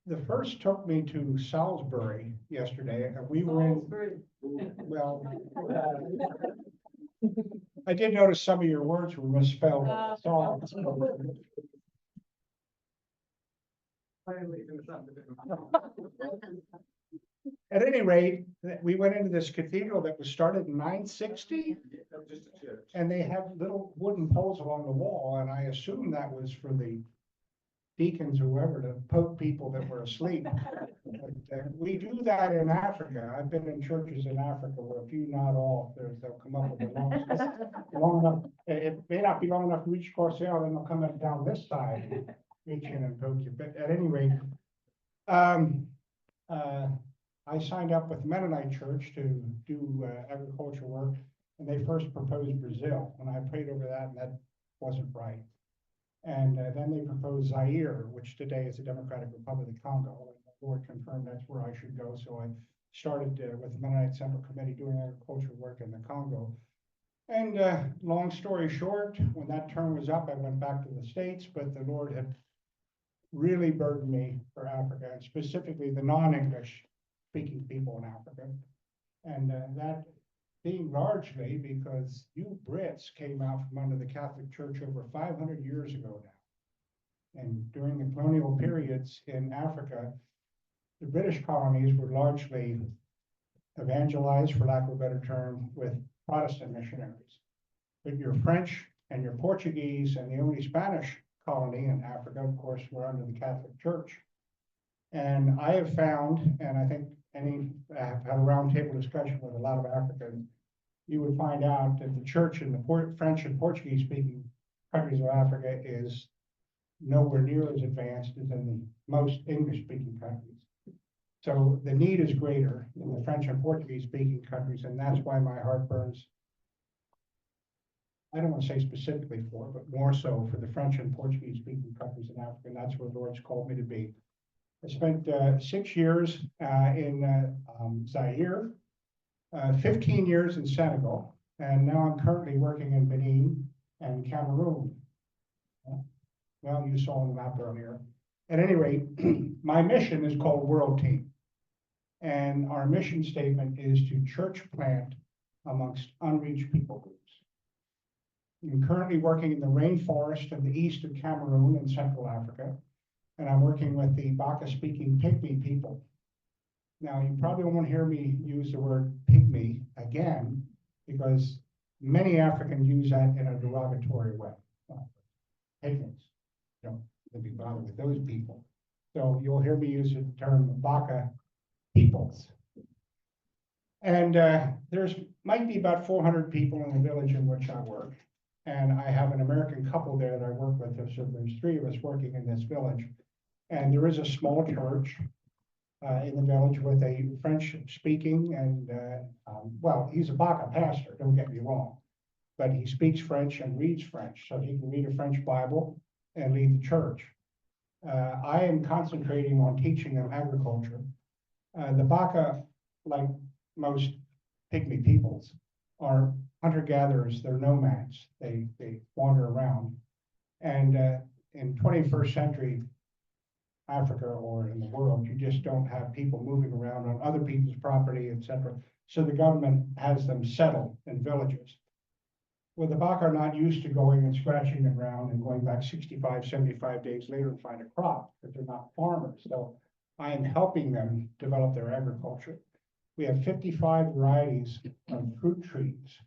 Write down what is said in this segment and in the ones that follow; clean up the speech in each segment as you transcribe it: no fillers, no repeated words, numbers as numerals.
the first took me to Salisbury yesterday, and we were in, well, I did notice some of your words were misspelled. At any rate, we went into this cathedral that was started in 960, and they had little wooden poles along the wall, and I assumed that was for the deacons or whoever to poke people that were asleep. But, we do that in Africa. I've been in churches in Africa where if you nod off, they'll come up with a long enough. It may not be long enough to reach across the aisle, then they'll come up down this side, and reach in and poke you. But at any rate, I signed up with the Mennonite Church to do agricultural work, and they first proposed Brazil, and I prayed over that, and that wasn't right. And then they proposed Zaire, which today is the Democratic Republic of Congo. And the Lord confirmed that's where I should go. So I started with the Mennonite Central Committee doing agricultural work in the Congo. And long story short, when that term was up, I went back to the States, but the Lord had really burdened me for Africa, and specifically the non-English speaking people in Africa. And that being largely because you Brits came out from under the Catholic Church over 500 years ago now. And during the colonial periods in Africa, the British colonies were largely evangelized, for lack of a better term, with Protestant missionaries. But your French and your Portuguese and the only Spanish colony in Africa, of course, were under the Catholic Church. And I have found, and I think I've had a roundtable discussion with a lot of Africans, you would find out that the church in the French and Portuguese speaking countries of Africa is nowhere near as advanced as in the most English speaking countries. So the need is greater in the French and Portuguese speaking countries, and that's why my heart burns. I don't want to say specifically for, but more so for the French and Portuguese speaking countries in Africa, and that's where the Lord's called me to be. I spent 6 years in Zaire, 15 years in Senegal, and now I'm currently working in Benin and Cameroon. Well, you saw on the map earlier. At any rate, my mission is called World Team. And our mission statement is to church plant amongst unreached people groups. I'm currently working in the rainforest of the east of Cameroon in Central Africa. And I'm working with the Baka-speaking Pygmy people. Now, you probably won't hear me use the word pygmy again, because many Africans use that in a derogatory way. Pygmies, don't be bothered with those people. So you'll hear me use the term Baka peoples. And there's might be about 400 people in the village in which I work. And I have an American couple there that I work with. So there's 3 of us working in this village. And there is a small church in the village with a French-speaking and, well, he's a Baka pastor, don't get me wrong, but he speaks French and reads French, so he can read a French Bible and lead the church. I am concentrating on teaching them agriculture. The Baka, like most pygmy peoples, are hunter-gatherers, they're nomads, they wander around. And in 21st century Africa or in the world, you just don't have people moving around on other people's property, etc. So the government has them settle in villages. Well, the Baka are not used to going and scratching the ground and going back 65, 75 days later and find a crop, because they're not farmers. So I am helping them develop their agriculture. We have 55 varieties of fruit trees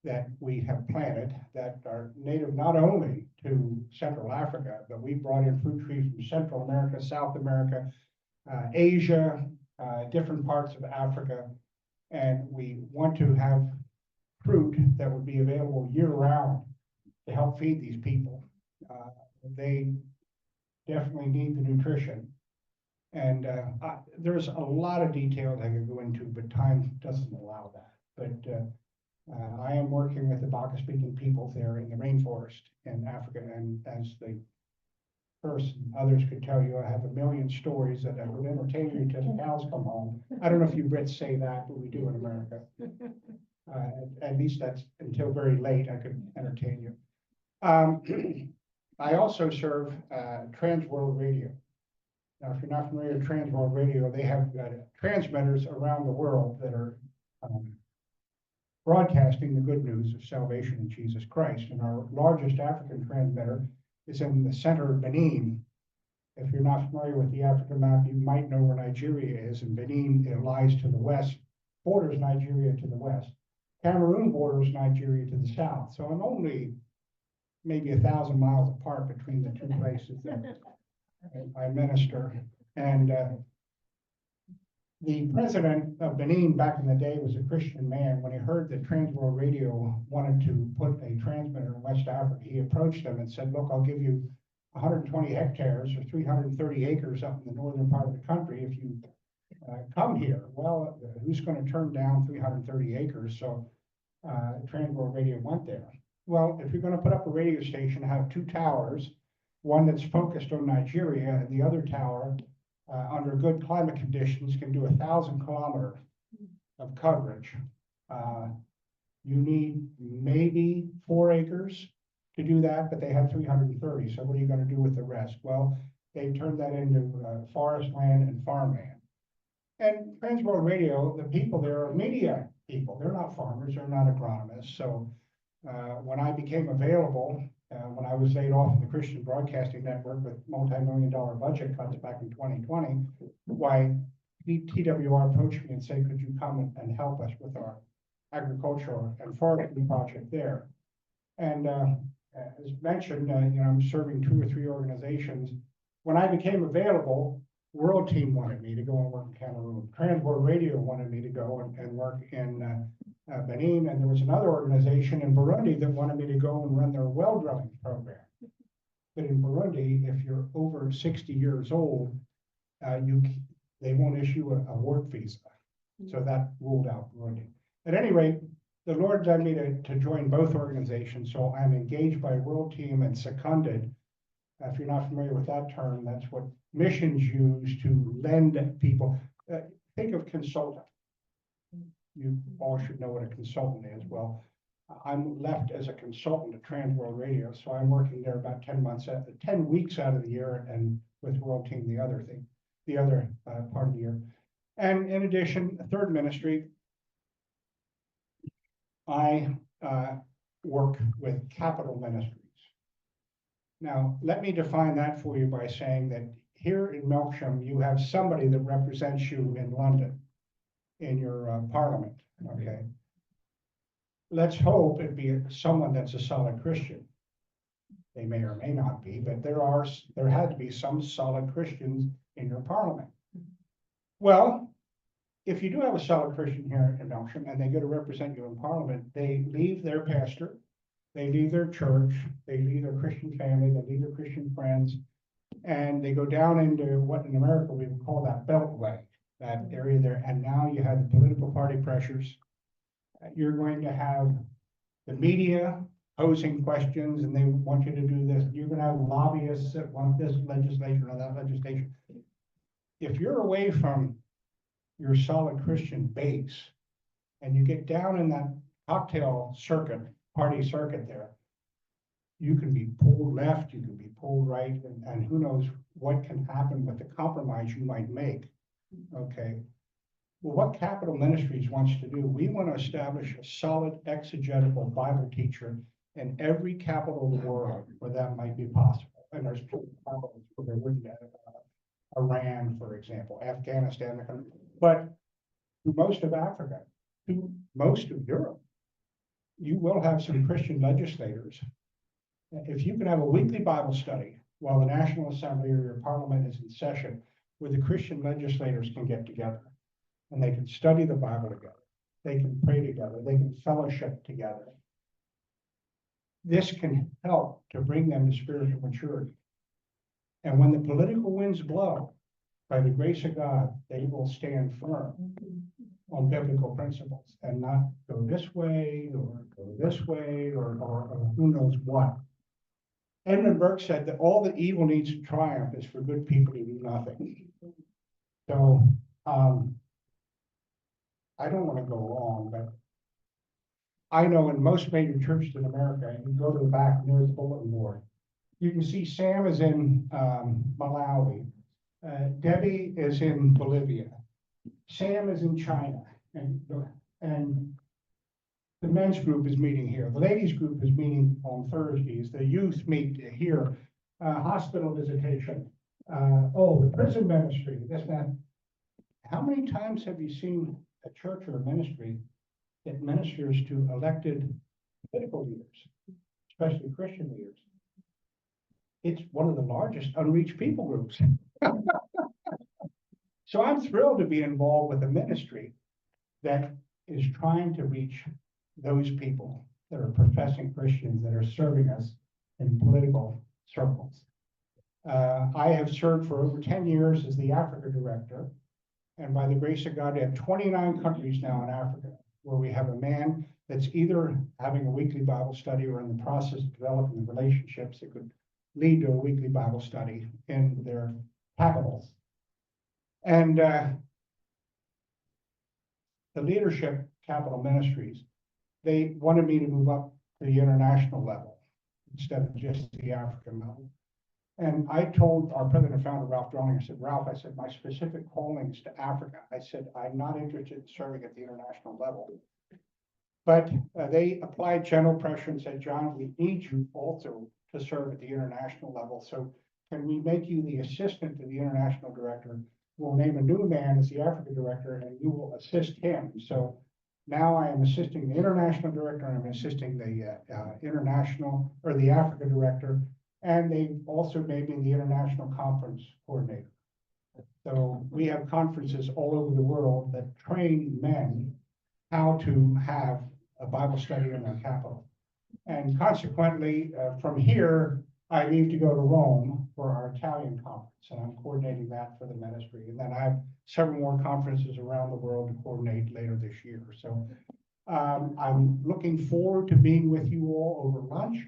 that we have planted that are native not only to Central Africa, but we brought in fruit trees from Central America, South America, Asia, different parts of Africa. And we want to have fruit that would be available year-round to help feed these people. They definitely need the nutrition. And there's a lot of details I could go into, but time doesn't allow that. But I am working with the Baka-speaking people there in the rainforest in Africa, and as the person, others could tell you, I have a million stories that I would entertain you till the cows come home. I don't know if you Brits say that, but we do in America. At least that's until very late I could entertain you. I also serve Trans World Radio, Now, if you're not familiar with Trans World Radio, they have transmitters around the world that are broadcasting the good news of salvation in Jesus Christ. And our largest African transmitter is in the center of Benin. If you're not familiar with the African map, you might know where Nigeria is, and Benin, it lies to the west, borders Nigeria to the west. Cameroon borders Nigeria to the south. So I'm only maybe 1,000 miles apart between the two places that I minister. And the president of Benin back in the day was a Christian man. When he heard that Trans World Radio wanted to put a transmitter in West Africa, he approached them and said, look, I'll give you 120 hectares or 330 acres up in the northern part of the country if you come here. Well, who's going to turn down 330 acres? So Trans World Radio went there. Well, if you're going to put up a radio station, have two towers, one that's focused on Nigeria and the other tower, under good climate conditions, can do 1,000 kilometers of coverage. You need maybe 4 acres to do that, but they have 330. So what are you going to do with the rest? Well, they turned that into forest land and farmland. And Trans World Radio, the people there are media people. They're not farmers. They're not agronomists. So when I became available, when I was laid off in the Christian Broadcasting Network with multi-million-dollar budget cuts back in 2020, why TWR approached me and said, could you come and help us with our agricultural and forestry project there? And as mentioned, I'm serving 2 or 3 organizations. When I became available, World Team wanted me to go and work in Cameroon. Trans World Radio wanted me to go and work in Benin, and there was another organization in Burundi that wanted me to go and run their well drilling program. But in Burundi, if you're over 60 years old, they won't issue a work visa. So that ruled out Burundi. At any rate, the Lord led me to join both organizations, so I'm engaged by World Team and seconded. If you're not familiar with that term, that's what missions use to lend people. Think of consultant. You all should know what a consultant is. Well, I'm left as a consultant at Trans World Radio, so I'm working there about 10 weeks out of the year, and with World Team the other part of the year. And in addition, a third ministry, I work with Capital Ministries. Now, let me define that for you by saying that here in Melksham, you have somebody that represents you in London in your parliament, okay? Let's hope it be someone that's a solid Christian. They may or may not be, but there had to be some solid Christians in your parliament. Well, if you do have a solid Christian here in Melksham and they go to represent you in parliament, they leave their pastor, they leave their church, they leave their Christian family, they leave their Christian friends, and they go down into what in America we would call that beltway, that area there. And now you have the political party pressures. You're going to have the media posing questions, and they want you to do this. You're going to have lobbyists that want this legislation or that legislation. If you're away from your solid Christian base and you get down in that cocktail circuit, party circuit there, you can be pulled left, you can be pulled right, and who knows what can happen with the compromise you might make. Okay. Well, what Capital Ministries wants to do, we want to establish a solid exegetical Bible teacher in every capital of the world where that might be possible. And there's capitals where there wouldn't have Iran, for example, Afghanistan, but to most of Africa, to most of Europe, you will have some Christian legislators. If you can have a weekly Bible study while the National Assembly or your parliament is in session, where the Christian legislators can get together and they can study the Bible together, they can pray together, they can fellowship together. This can help to bring them to spiritual maturity. And when the political winds blow, by the grace of God, they will stand firm on biblical principles and not go this way or go this way or who knows what. Edmund Burke said that all that evil needs to triumph is for good people to do nothing. So I don't want to go long, but I know in most major churches in America, you go to the back near the bulletin board. You can see Sam is in Malawi, Debbie is in Bolivia. Sam is in China, and the men's group is meeting here. The ladies group is meeting on Thursdays. The youth meet here. Hospital visitation. The prison ministry. That. How many times have you seen a church or a ministry that ministers to elected political leaders, especially Christian leaders? It's one of the largest unreached people groups. So I'm thrilled to be involved with a ministry that is trying to reach those people that are professing Christians that are serving us in political circles. I have served for over 10 years as the Africa director, and by the grace of God, we have 29 countries now in Africa where we have a man that's either having a weekly Bible study or in the process of developing the relationships that could lead to a weekly Bible study in their capitals. And the leadership, Capital Ministries, they wanted me to move up to the international level instead of just the African level. And I told our president and founder, Ralph Drawling, I said, Ralph, I said, my specific calling is to Africa. I said, I'm not interested in serving at the international level. But they applied gentle pressure and said, John, we need you also to serve at the international level. So can we make you the assistant to the international director? We'll name a new man as the Africa director, and you will assist him. So now I am assisting the international director, and I'm assisting the international or the Africa director, and they also made me the international conference coordinator. So we have conferences all over the world that train men how to have a Bible study in their capital. And consequently, from here, I leave to go to Rome for our Italian conference, and I'm coordinating that for the ministry. And then I have several more conferences around the world to coordinate later this year. So I'm looking forward to being with you all over lunch.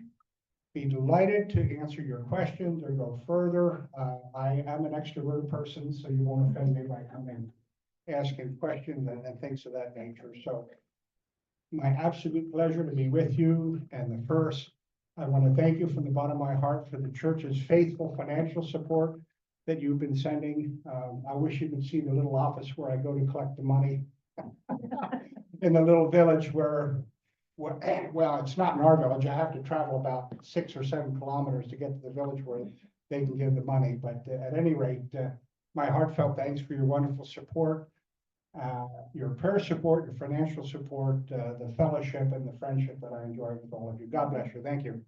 Be delighted to answer your questions or go further. I am an extroverted person, so you won't offend me by coming asking questions and things of that nature. So my absolute pleasure to be with you. And the first, I want to thank you from the bottom of my heart for the church's faithful financial support that you've been sending. I wish you could see the little office where I go to collect the money in the little village where, well, it's not in our village. I have to travel about 6 or 7 kilometers to get to the village where they can give the money. But at any rate, my heartfelt thanks for your wonderful support, your prayer support, your financial support, the fellowship and the friendship that I enjoy with all of you. God bless you. Thank you.